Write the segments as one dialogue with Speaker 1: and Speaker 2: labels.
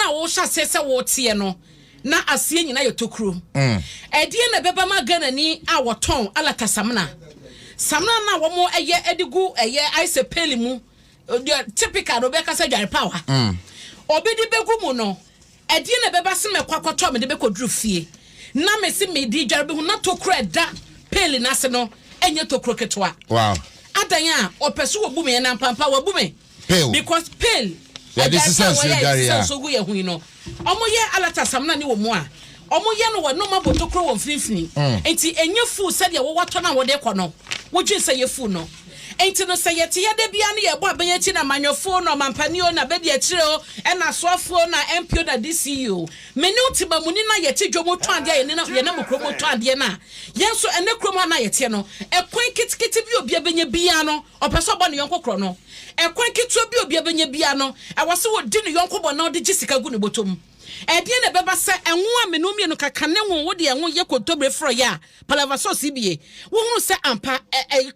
Speaker 1: na wo hya sese wo tie no na asie nyina yetokru edie na beba magana ni a woton alata samna na wo mo eye edigu eye ice peli mu typical do be kasa dware power obedi begu mu no edie na beba se mekwakoto me de bekodru fie na me se me di dware be hu na tokru eda peli na se no enye tokru ketwa
Speaker 2: wow
Speaker 1: adan a opeso wo bu me na pampa wo bu me because pale
Speaker 2: yeah this is
Speaker 1: so go ye hu no omo ye alata samna ni wo mu a omo ye no wo no ma botokro wo mfinfini enti enye fu se de wo wato na wo de kɔ no wo dwen se ye fu no enti no se ye te ye de bia na ye bo abenya chi na manyofo no mampani o na bedi akire o na soafo na MPO na DCU meni utima muni na ye ti dwomo to ade ye na mokromo to ade na ye so ene kromo na ye te no ekwan kitikiti bi obi abenya bia no opeso bo ne yonkokro no ekwan kitu bi obi abenya bia no awase wo di ne yonkobo na ode gisika gu ne botom edie na beba se enwo amenu mie no kaka ne wo de enwo ye kontomre fro ya palava so sibie wo hunu se ampa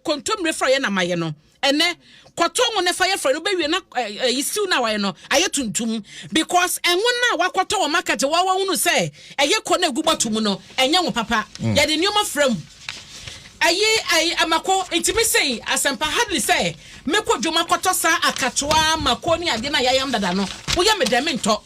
Speaker 1: kontomre fro ya na maye no ene kwato ngo ne fa ye fro no be wie na yisiu na waye no aye tuntum because enwo na wakwato wo market wa hunu se eye ko na gubatum no enye wo papa ye de nioma fram aye amako intimi say Asempa hardly say meko dwuma kwato sa akatoa makoni ade na yayam dada no wo ye medame nto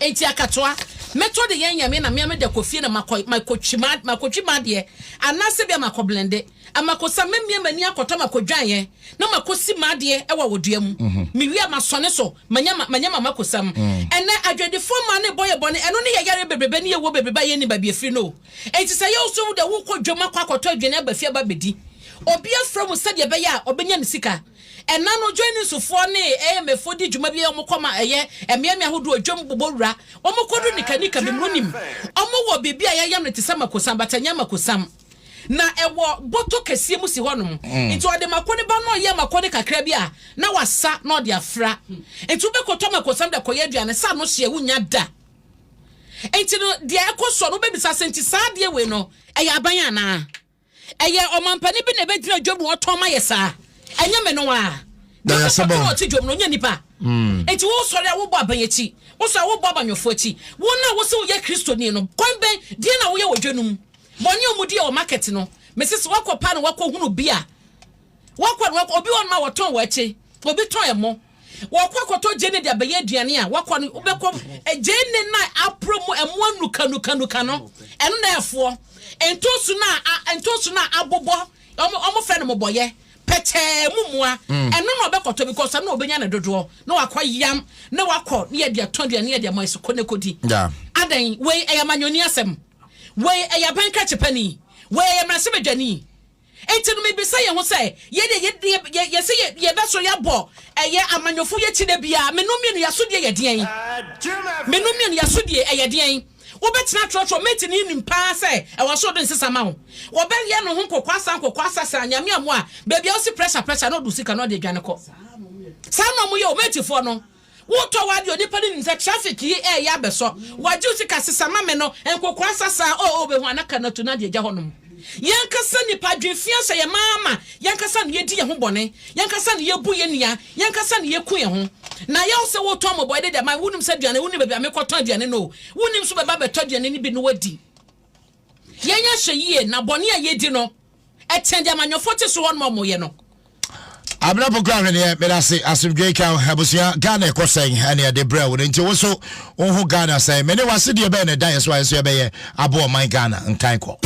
Speaker 1: enti akatoa meto de yanyame na me de kofie na makotwima de anase bia makoblende amakosa memie mani akota makodwan na makosi made e wa wodua mu mewi amasone so manyama makosam ene adwede foma ne boye bone eno ne yare bebrebe ne yewo bebreba ye ni babie firi no enti se ye oso de wo kodwoma kwakoto adwene abafia babedi obi afro mu sade be ya obenya ne sika ena no joining sufo ne mefo di dwuma bi omkoma emiamia hodo adwom bobowura omkodu nikanika bimrunim omwo bibi ayayam ne tisama kosam batanya makosam na ewo boto kese mu si honom into ade makone ba no ye makone kakra bi a na wasa na ode afra into be koto makosam da koye aduane sa no hye wunya da enti no de ekoso no be bisa senti sa de we no eye aban ana eye omampani bi na be dina dwom oton ma yesa enye me no a da sabon ti dwom no nya nipa enti wo sori a wo bo abanyechi wo so a wo bo abanyofo achi wo na wo se wo ye kristoni no kon ben die na wo ye wodwanum boni omudi o market no mesis wakopa no wakohunu bia wakwa obi won ma woton wache obi ton emo wakwakoto jene de abaye aduane a wakwa no obekọ jene na apromo emo anuka no eno na efo entosu na abobo omo fe no moboye pete mumua eno no obekoto because na obenya na dodo na wakwa yam na wakọ na ye de aton de na ye de mo eso konekodi adan we eyamanyoni asem we eyabanka chepani we emrasebedwani entinu me bisa ye ho se ye se ye beso ya bo eye amanyofo ye chide bia menumi no yasodie ye den menumi no yasodie eye den wo betina trotro meti ni nimpa se e wo so do nsesa ma ho wo be ye no ho kokwasa sa nyame amu a bebia o si pressure no do sika no de dwane ko sa no mu ye o meti fo no wo to wa de onipa ni nse traffic yi ya beso waju sika sesa ma me no enkokwasa sa o be hu anaka na to na de gya honom yankasa nipa dwefia se ye mama yankasa ne yedi ye ho bone yankasa ne yebu ye nia yankasa ne yeku ye ho na ye se wo to moboy de ma wunim se duane wunim bebia me koton duane no wunim so beba beto duane ni bi no wadi yenya hye na bone a yedi no etende amanyofo te so won mo ye no
Speaker 2: Abena Opokua ne me da se asumdwe ka abusia Ghana ekosen ene de bra wo nti wo so wo ho Ghana sai me ne wase de be na dan so ayeso be ye abo man Ghana nkan ko